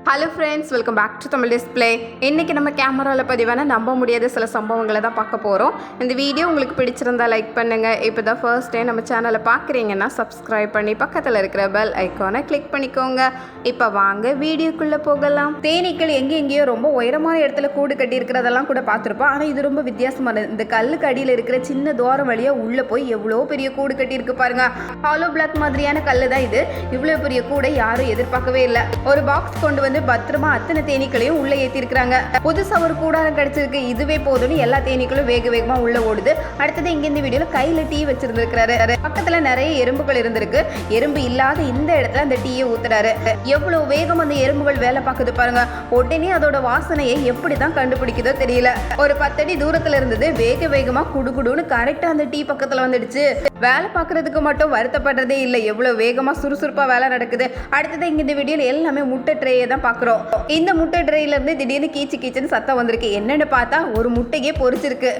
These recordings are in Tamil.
Hello friends, welcome back to Tamil display. இன்றைக்கி நம்ம கேமராவில் பதிவான நம்ப முடியாத சில சம்பவங்களை தான் பார்க்க போகிறோம். இந்த வீடியோ உங்களுக்கு பிடிச்சிருந்தா லைக் பண்ணுங்கள். இப்போ தான் ஃபர்ஸ்ட் டைம் நம்ம சேனலை பார்க்குறீங்கன்னா சப்ஸ்கிரைப் பண்ணி பக்கத்தில் இருக்கிற பெல் ஐக்கானை கிளிக் பண்ணிக்கோங்க. இப்போ வாங்க வீடியோக்குள்ளே போகலாம். தேனீக்கள் எங்கேயோ ரொம்ப உயரமான இடத்துல கூடு கட்டி இருக்கிறதெல்லாம் கூட பார்த்துருப்போம். ஆனால் இது ரொம்ப வித்தியாசமானது. இந்த கல்லுக்கு அடியில் இருக்கிற சின்ன துவாரம் வழியாக உள்ளே போய் எவ்வளோ பெரிய கூடு கட்டி இருக்கு பாருங்க. ஹாலோ பிளாக் மாதிரியான கல் தான் இது. இவ்வளோ பெரிய கூடை யாரும் எதிர்பார்க்கவே இல்லை. ஒரு பாக்ஸ் கொண்டு வந்து பத்திரமா அத்தனை தேனீக்களையும் உள்ள ஏத்தி இருக்காங்க. புதுசா ஒரு கூடாரம் கிடைச்சிருக்கு, இதுவே போதும்னு எல்லா தேனீக்களும் வேகமா உள்ள ஓடுது. அடுத்தது இங்க இந்த வீடியோல கையில டீ வச்சிருந்திருக்காரு. பக்கத்துல நிறைய எறும்புகள் இருந்திருக்கு. எறும்பு இல்லாத இந்த இடத்துல அந்த டீயை ஊத்துறாரு. எவ்வளவு வேகம் அந்த எறும்புகள் வேலை பார்க்குது பாருங்க. உடனே அதோட வாசனையை எப்படிதான் கண்டுபிடிக்குதோ தெரியல. ஒரு 10 அடி தூரத்துல இருந்தது. வேகமா குடுகுடுன்னு கரெக்டா அந்த டீ பக்கத்துல வந்துடுச்சு. வேலை பார்க்கறதுக்கு மட்டும் வருத்தப்படுறதே இல்லை, எவ்வளவு வேகமா சுறுசுறுப்பா வேலை நடக்குது. அடுத்தது இங்க இந்த வீடியோல எல்லாமே முட்டை ட்ரேயை தான் பாக்குறோம். இந்த முட்டை ட்ரேல இருந்து திடீர்னு கீச்சுன்னு சத்தம் வந்திருக்கு. என்னன்னு பார்த்தா ஒரு முட்டையே பொரிச்சிருக்கு.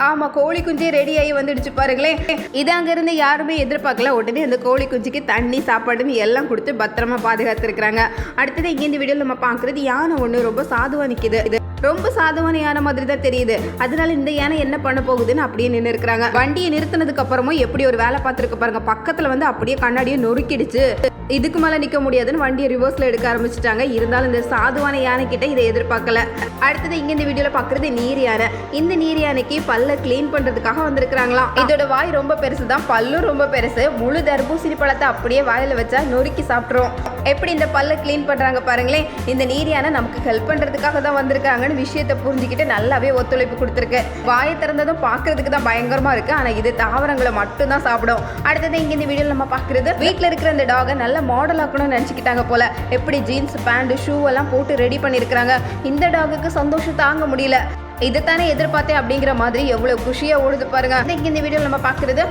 ஆமா, கோழி குஞ்சே ரெடி ஆகி வந்துடுச்சு பாருங்களேன். இது அங்க இருந்து யாருமே எதிர்பார்க்கல. உடனே அந்த கோழி குஞ்சுக்கு தண்ணி சாப்பாடுன்னு எல்லாம் கொடுத்து பத்திரமா பாதுகாத்துருக்காங்க. அடுத்தது இங்க இந்த வீடியோல நம்ம பாக்குறது யானை ஒண்ணு ரொம்ப சாதுவா நிக்குது. ரொம்ப சாதுவான யானை மாதிரி தான் தெரியுது. அதனால இந்த யானை என்ன பண்ண போகுதுன்னு அப்படியே நின்று இருக்கிறாங்க. வண்டியை நிறுத்தினதுக்கு அப்புறமும் எப்படி ஒரு வேலை பார்த்துருக்கு பாருங்க. பக்கத்துல வந்து அப்படியே கண்ணாடியை நொறுக்கிடுச்சு. இதுக்கு மேல நிக்க முடியாதுன்னு வண்டியை ரிவர்ஸ்ல எடுக்க ஆரம்பிச்சுட்டாங்க. இருந்தாலும் இந்த சாதுவான யானை கிட்ட இதை எதிர்பார்க்கல. அடுத்தது இங்க இந்த வீடியோல பாக்குறது நீர் யானை. இந்த நீர் யானைக்கு பல்ல கிளீன் பண்றதுக்காக வந்திருக்காங்களாம். இதோட வாய் ரொம்ப பெருசுதான், பல்லும் ரொம்ப பெருசு. முழு தர்பூசணி பழத்தை அப்படியே வாயில வச்சா நொறுக்கி சாப்பிட்டுரும். எப்படி இந்த பல்ல கிளீன் பண்றாங்க பாருங்களேன். இந்த நீர் யானை நமக்கு ஹெல்ப் பண்றதுக்காக தான் வந்திருக்காங்கன்னு விஷயத்தை புரிஞ்சுக்கிட்டு நல்லாவே ஒத்துழைப்பு கொடுத்துருக்கு. வாயை திறந்ததும் பாக்குறதுக்கு தான் பயங்கரமா இருக்கு. ஆனா இது தாவரங்களை மட்டும் தான் சாப்பிடும். அடுத்தது இங்க இந்த வீடியோல நம்ம பாக்குறது வீட்டுல இருக்கிற இந்த டாக நல்ல மாடல் ஆக்கணும்னு நினைச்சுக்கிட்டாங்க போல. எப்படி ஜீன்ஸ் பேண்ட் ஷூ எல்லாம் போட்டு ரெடி பண்ணிருக்காங்க. இந்த டாகுக்கு சந்தோஷம் தாங்க முடியல. இதுதானே எதிர்பார்த்தேன் அப்படிங்கிற மாதிரி எவ்வளவு குஷியா ஓடுது பாருங்க. இந்த வீடியோ நம்ம பாக்குறது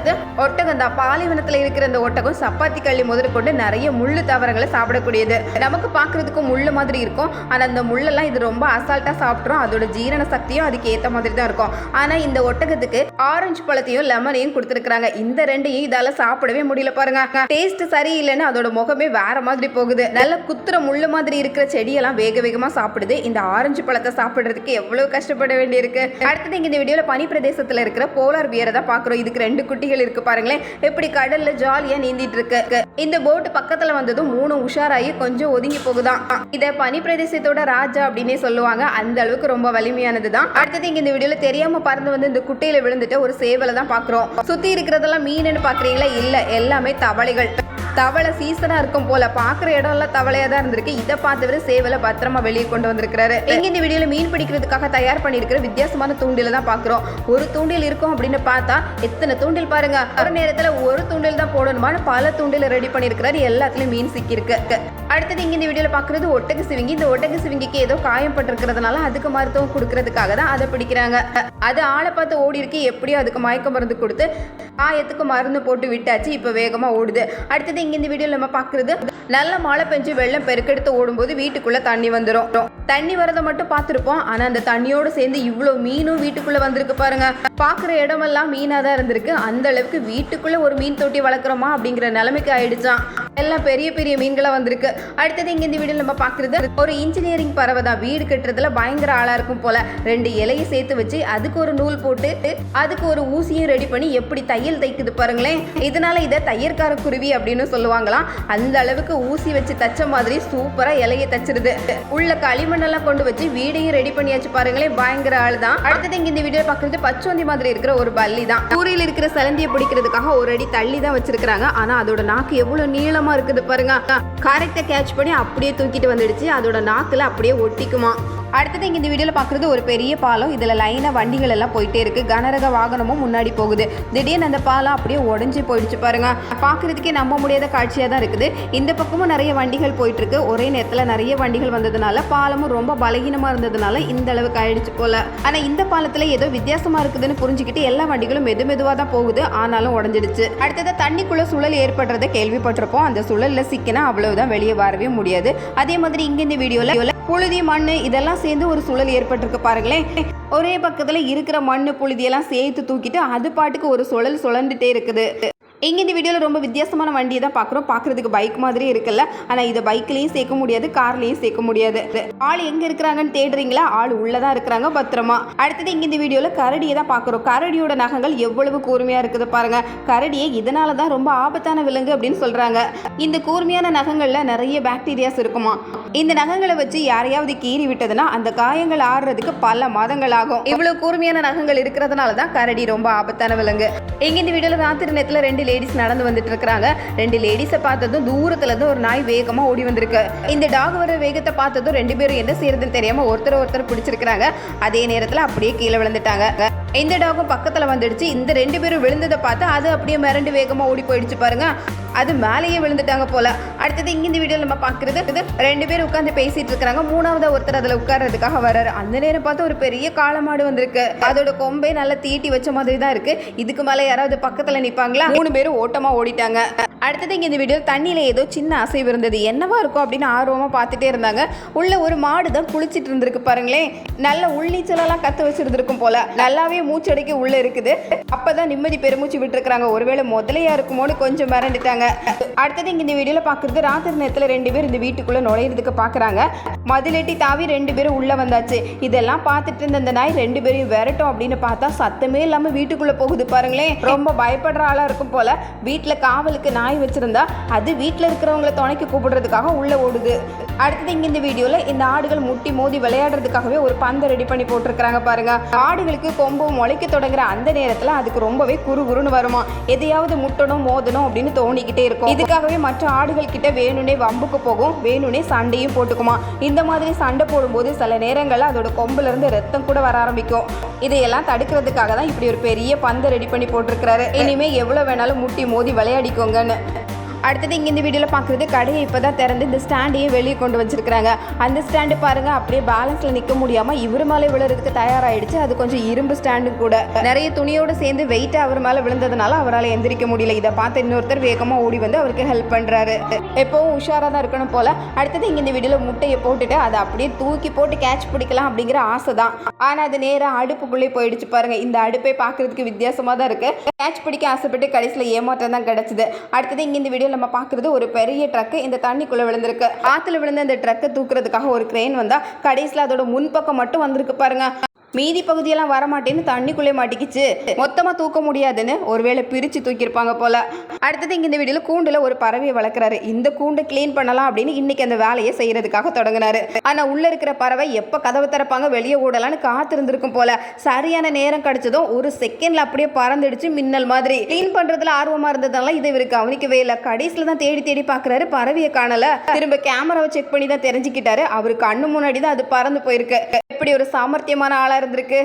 ஒட்டகம் தான். பாலைவனத்துல இருக்கிற இந்த ஒட்டகம் சப்பாத்தி கள்ளி முதல் கொண்டு நிறைய முள்ளு தாவரங்களை சாப்பிடக்கூடியது. நமக்கு பாக்குறதுக்கும் முள்ளு மாதிரி இருக்கும். ஆனா அந்த முள்ளெல்லாம் இது ரொம்ப அசால்ட்டா சாப்பிட்றோம். அதோட ஜீரண சக்தியும் அதுக்கு ஏத்த மாதிரி தான் இருக்கும். ஆனா இந்த ஒட்டகத்துக்கு ஆரஞ்சு பழத்தையும் லெமனையும் கொடுத்துருக்காங்க. இந்த ரெண்டையும் இதால சாப்பிடவே முடியல பாருங்க. டேஸ்ட் சரியில்லைன்னு அதோட முகமே வேற மாதிரி போகுது. நல்ல குத்துற முள்ளு மாதிரி இருக்கிற செடியெல்லாம் வேகமா சாப்பிடுது. இந்த ஆரஞ்சு பழத்தை சாப்பிடுறதுக்கு எவ்வளவு கஷ்டப்பட வேண்டியிருக்கு. அடுத்தது இங்க இந்த வீடியோல பனி பிரதேசத்துல இருக்கிற போலார் பியரை தான் பாக்குறோம். இதுக்கு 2 குட்டிகள் இருக்கு பாருங்களேன். எப்படி கடல்ல ஜாலியா நீந்திட்டு இருக்கு. இந்த போட் பக்கத்துல வந்ததும் 3 உஷாராயி கொஞ்சம் ஒதுங்கி போகுதான். இத பனி பிரதேசத்தோட ராஜா அப்படின்னே சொல்லுவாங்க. அந்த அளவுக்கு ரொம்ப வலிமையானதுதான். அடுத்தது இங்க இந்த வீடியோல தெரியாம பறந்து வந்து இந்த குட்டையில விழுந்துட்டு ஒரு சேவலை தான் பாக்குறோம். சுத்தி இருக்கிறதெல்லாம் மீனுன்னு பாக்குறீங்களா? இல்ல, எல்லாமே தவளைகள். தவளை சீசனா இருக்கும் போல. பாக்குற இடம் எல்லாம் தவளையா தான் இருந்திருக்கு. இதை பார்த்தவரு சேவலை பத்திரமா வெளியே கொண்டு வந்திருக்காரு. இங்க இந்த வீடியோல மீன் பிடிக்கிறதுக்காக தயார் பண்ணிருக்கிற வித்தியாசமான தூண்டில தான் பாக்குறோம். ஒரு தூண்டில் இருக்கும் அப்படின்னு பார்த்தா எத்தனை தூண்டில் பாருங்க. ஒரு நேரத்துல ஒரு தூண்டில் தான் போடணுமான பல தூண்டில ரெடி பண்ணிருக்கிறாரு. எல்லாத்துலயும் மீன் சிக்கி இருக்கு. அடுத்தது இங்க இந்த வீடியோல பாக்குறது ஒட்டக சிவிங்கி. இந்த ஒட்டக சிவிங்கிக்கு ஏதோ காயம் பட்டிருக்கிறதுனால அதுக்கு மருத்துவம் கொடுக்கறதுக்காக தான் அதை பிடிக்கிறாங்க. அது ஆளை பார்த்து ஓடி இருக்கு. எப்படியோ அதுக்கு மயக்க மருந்து கொடுத்து காயத்துக்கு மருந்து போட்டு விட்டாச்சு. இப்ப வேகமா ஓடுது. அடுத்தது இங்க இந்த வீடியோல நம்ம பாக்குறது நல்ல மழை பெஞ்சு வெள்ளம் பெருக்கெடுத்து ஓடும்போது வீட்டுக்குள்ள தண்ணி வந்துடும். தண்ணி வரதை மட்டும் பார்த்துருப்போம். ஆனா அந்த தண்ணியோட சேர்ந்து இவ்வளவு மீனும் வீட்டுக்குள்ள வந்திருக்கு பாருங்க. பாக்குற இடமெல்லாம் மீனா தான் இருந்திருக்கு. அந்த அளவுக்கு வீட்டுக்குள்ள ஒரு மீன் தொட்டி வளர்க்குறோமா அப்படிங்கிற நிலைமைக்கு ஆயிடுச்சான். எல்லாம் பெரிய பெரிய மீன்களா வந்திருக்கு. அடுத்தது இங்க இந்த வீடியோல நம்ம பாக்குறது ஒரு இன்ஜினியரிங் பறவை தான். வீடு கட்டுறதுல பயங்கர ஆளா இருக்கும் போல. 2 இலையை சேர்த்து வச்சு அதுக்கு ஒரு நூல் போட்டு அதுக்கு ஒரு ஊசியும் ரெடி பண்ணி எப்படி தையல் தைக்குது பாருங்களேன். இதனால இதை தையற்கார குருவி அப்படின்னு சொல்லுவாங்களாம். அந்த அளவுக்கு ஊசி வச்சு தச்ச மாதிரி சூப்பரா இலையை தச்சிருது. உள்ள களிமண்ணெல்லாம் கொண்டு வச்சு வீடையும் ரெடி பண்ணியாச்சு பாருங்களேன். பயங்கர ஆள் தான். அடுத்தது இங்க இந்த வீடியோ பாக்குறது பச்சோந்தி மாதிரி இருக்கிற ஒரு பல்லி தான். ஊரில் இருக்கிற சிலந்தியை பிடிக்கிறதுக்காக ஒரு அடி தள்ளி தான் வச்சிருக்காங்க. ஆனா அதோட நாக்கு எவ்வளவு நீளமா இருக்குது பாருங்க. கரெக்டா கேட்ச் பண்ணி அப்படியே தூக்கிட்டு வந்துடுச்சு. அதோட நாக்குல அப்படியே ஒட்டிக்குமா. அடுத்தது இங்க இந்த வீடியோல பாக்குறது ஒரு பெரிய பாலம். இதுல லைனா வண்டிகள் எல்லாம் போயிட்டே இருக்கு. கனரக வாகனமும் முன்னாடி போகுது. திடீர்னு அந்த பாலம் அப்படியே உடஞ்சி போயிடுச்சு பாருங்க. பாக்குறதுக்கே நம்ப முடியாத காட்சியா தான் இருக்குது. இந்த பக்கமும் நிறைய வண்டிகள் போயிட்டு இருக்கு. ஒரே நேரத்துல நிறைய வண்டிகள் வந்ததுனால பாலமும் ரொம்ப பலகீனமா இருந்ததுனால இந்த அளவுக்கு ஆயிடுச்சு போல. ஆனா இந்த பாலத்துல ஏதோ வித்தியாசமா இருக்குதுன்னு புரிஞ்சுக்கிட்டு எல்லா வண்டிகளும் மெதுவா தான் போகுது. ஆனாலும் உடஞ்சிடுச்சு. அடுத்தது தண்ணிக்குள்ள சுழல் ஏற்படுறத கேள்விப்பட்டிருப்போம். அந்த சுழல்ல சிக்கினா அவ்வளவுதான், வெளியே வரவே முடியாது. அதே மாதிரி இங்க இந்த வீடியோல புழுதி மண்ணு இதெல்லாம் சேர்ந்து ஒரு சுழல் ஏற்பட்டிருக்கு பாருங்களேன். ஒரே பக்கத்துல இருக்கிற மண்ணு புழுதியெல்லாம் சேர்த்து தூக்கிட்டு அது பாட்டுக்கு ஒரு சுழல் சுழண்டுட்டே இருக்குது. இங்கே இந்த வீடியோவில் ரொம்ப வித்தியாசமான வண்டியை தான் பார்க்குறோம். பார்க்குறதுக்கு பைக் மாதிரி இருக்குல்ல, ஆனால் இதை பைக்லேயும் சேர்க்க முடியாது, கார்லேயும் சேர்க்க முடியாது. ஆள் எங்கே இருக்கிறாங்கன்னு தேடுறீங்களா? ஆள் உள்ளே தான் இருக்கிறாங்க பத்திரமா. அடுத்தது இங்கே இந்த வீடியோவில் கரடியை தான் பார்க்குறோம். கரடியோட நகங்கள் எவ்வளவு கூர்மையாக இருக்குது பாருங்கள். கரடியை இதனால தான் ரொம்ப ஆபத்தான விலங்கு அப்படின்னு சொல்கிறாங்க. இந்த கூர்மையான நகங்களில் நிறைய பாக்டீரியாஸ் இருக்குமா. இந்த நகங்களை வச்சு யாரையாவது கீறி விட்டதுன்னா அந்த காயங்கள் ஆறுறதுக்கு பல மாதங்கள் ஆகும். இவ்வளவு கூர்மையான நகங்கள் இருக்கிறதுனால தான் கரடி ரொம்ப ஆபத்தான விலங்கு. இங்கே இந்த வீடியோவில் ராத்திரி நேரத்தில் 2 லேடிஸ் நடந்து வந்துட்டு இருக்கிறாங்க. 2 லேடிஸை பார்த்ததும் தூரத்துல இருந்து ஒரு நாய் வேகமா ஓடி வந்திருக்கு. இந்த டாக் வர வேகத்தை பார்த்ததும் 2 பேரும் என்ன செய்யறதுன்னு தெரியாம ஒருத்தர் பிடிச்சிருக்கிறாங்க. அதே நேரத்தில் அப்படியே கீழே விழுந்துட்டாங்க. இந்த டாகும் பக்கத்துல வந்துடுச்சு. இந்த 2 பேரும் விழுந்ததை பார்த்து அது அப்படியே மிரண்டு வேகமா ஓடி போயிடுச்சு பாருங்க. அது மேலேயே விழுந்துட்டாங்க போல. அடுத்தது இங்க இந்த வீடியோவில் நம்ம பார்க்கறது 2 பேர் உட்காந்து பேசிட்டு இருக்காங்க. மூணாவது ஒருத்தர் அதில் உட்கார்றதுக்காக வர்றாரு. அந்த நேரம் பார்த்து ஒரு பெரிய காளமாடு வந்திருக்கு. அதோட கொம்பே நல்லா தீட்டி வச்ச மாதிரி தான் இருக்கு. இதுக்கு மேலே யாராவது பக்கத்தில் நிற்பாங்களா? 3 பேரும் ஓட்டமா ஓடிட்டாங்க. அடுத்தது இங்கே இந்த வீடியோ தண்ணியில் ஏதோ சின்ன அசைவு இருந்தது. என்னவா இருக்கும் அப்படின்னு ஆர்வமாக பார்த்துட்டே இருந்தாங்க. உள்ள ஒரு மாடு தான் குளிச்சிட்டு இருந்திருக்கு பாருங்களேன். நல்ல உள்நீச்சலெல்லாம் கற்று வச்சிருந்துருக்கும் போல. நல்லாவே மூச்சடைக்க உள்ள இருக்குது. அப்பதான் நிம்மதி பெருமூச்சு விட்டுருக்காங்க. ஒருவேளை முதலையா இருக்குமோன்னு கொஞ்சம் மிரண்டுட்டாங்க. அடுத்தது இங்கே இந்த வீடியோவில் பார்க்குறது ராத்திரி நேரத்தில் 2 பேர் இந்த வீட்டுக்குள்ளே நுழையிறதுக்கு பார்க்குறாங்க. மதிலெட்டி தாவி 2 பேரும் உள்ளே வந்தாச்சு. இதெல்லாம் பார்த்துட்டு இருந்த அந்த நாய் 2 பேரையும் விரட்டும் அப்படின்னு பார்த்தா சத்தமே இல்லாமல் வீட்டுக்குள்ளே போகுது பாருங்களேன். ரொம்ப பயப்படுற ஆளாக இருக்கும் போல. வீட்டில் காவலுக்கு நாய் வச்சிருந்தா அது வீட்டில் இருக்கிறவங்களை துணைக்கு கூப்பிடுறதுக்காக உள்ளே ஓடுது. அடுத்தது இங்கே இந்த வீடியோவில் இந்த ஆடுகள் முட்டி மோதி விளையாடுறதுக்காகவே ஒரு பந்தை ரெடி பண்ணி போட்டிருக்கிறாங்க பாருங்க. ஆடுகளுக்கு கொம்பு முளைக்க தொடங்குற அந்த நேரத்தில் அதுக்கு ரொம்பவே குறுகுறுன்னு வருமா. எதையாவது முட்டணும் மோதணும் அப்படின்னு தோணிக்கிட்டே இருக்கும். இதுக்காகவே மற்ற ஆடுகள் கிட்ட வேணுனே வம்புக்கு போகும், வேணுனே சண்டையும் போட்டுக்குமா. இந்த மாதிரி சண்டை போடும்போது சில நேரங்களில் அதோட கொம்புல இருந்து ரத்தம் கூட வர ஆரம்பிக்கும். இதையெல்லாம் தடுக்கிறதுக்காக தான் இப்படி ஒரு பெரிய பந்தை ரெடி பண்ணி போட்டிருக்கிறாரு. இனிமே எவ்வளவு வேணாலும் முட்டி மோதி விளையாடிக்கோங்கன்னு. அடுத்தது இங்கே இந்த வீடியோவில் பார்க்குறது கடையை இப்போ தான் திறந்து இந்த ஸ்டாண்டையும் வெளியே கொண்டு வச்சிருக்கிறாங்க. அந்த ஸ்டாண்டு பாருங்கள் அப்படியே பேலன்ஸில் நிற்க முடியாமல் இவர் மேலே விழுறதுக்கு தயாராகிடுச்சு. அது கொஞ்சம் இரும்பு ஸ்டாண்டு கூட. நிறைய துணியோடு சேர்ந்து வெயிட்டாக அவர் மேலே விழுந்ததுனால அவரால் எந்திரிக்க முடியல. இதை பார்த்து இன்னொருத்தர் வேகமாக ஓடி வந்து அவருக்கு ஹெல்ப் பண்ணுறாரு. எப்போவும் உஷாராக தான் இருக்கணும் போல். அடுத்தது இங்கே இந்த வீடியோவில் முட்டையை போட்டுட்டு அதை அப்படியே தூக்கி போட்டு கேட்ச் பிடிக்கலாம் அப்படிங்கிற ஆசை தான். ஆனால் அது நேராக அடுப்புக்குள்ளே போயிடுச்சு பாருங்கள். இந்த அடுப்பே பார்க்குறதுக்கு வித்தியாசமாக தான் இருக்குது. கேட்ச் பிடிக்க ஆசைப்பட்டு கடைசியில் ஏமாற்றம் தான் கிடச்சிது. அடுத்தது இங்கே இந்த வீடியோ நம்ம பார்க்குறது ஒரு பெரிய ட்ரக்கு இந்த தண்ணிக்குள்ளே விழுந்திருக்கு. ஆற்றுல விழுந்த இந்த ட்ரக்கை தூக்குறதுக்காக ஒரு கிரெயின் வந்தால் கடைசியில் அதோட முன்பக்கம் மட்டும் வந்திருக்கு பாருங்க. மீதி பகுதியெல்லாம் வரமாட்டேன்னு தண்ணிக்குள்ளே மாட்டிக்கிச்சு. மொத்தமாக தூக்க முடியாதுன்னு ஒருவேளை பிரித்து தூக்கியிருப்பாங்க போல. அடுத்தது இங்கே இந்த வீடியோவில் கூண்டில் ஒரு பறவையை வளர்க்குறாரு. இந்த கூண்டை க்ளீன் பண்ணலாம் அப்படின்னு இன்னைக்கு அந்த வேலையை செய்யறதுக்காக தொடங்கினாரு. ஆனால் உள்ளே இருக்கிற பறவை எப்போ கதவை திறப்பாங்க வெளியே ஓடலான்னு காத்திருந்திருக்கும் போல. சரியான நேரம் கிடைச்சதும் ஒரு செகண்ட்ல அப்படியே பறந்துடுச்சு மின்னல் மாதிரி. க்ளீன் பண்ணுறதுல ஆர்வமாக இருந்ததுனால இதை இவர் கவனிக்கவே இல்லை. கடைசியில் தான் தேடி தேடி பார்க்குறாரு, பறவையை காணலை. திரும்ப கேமராவை செக் பண்ணி தான் தெரிஞ்சுக்கிட்டாரு. அவரு கண்ணு முன்னாடி தான் அது பறந்து போயிருக்கு. இப்படி ஒரு சாமர்த்தியமான ஆளாக இருந்திருக்கு.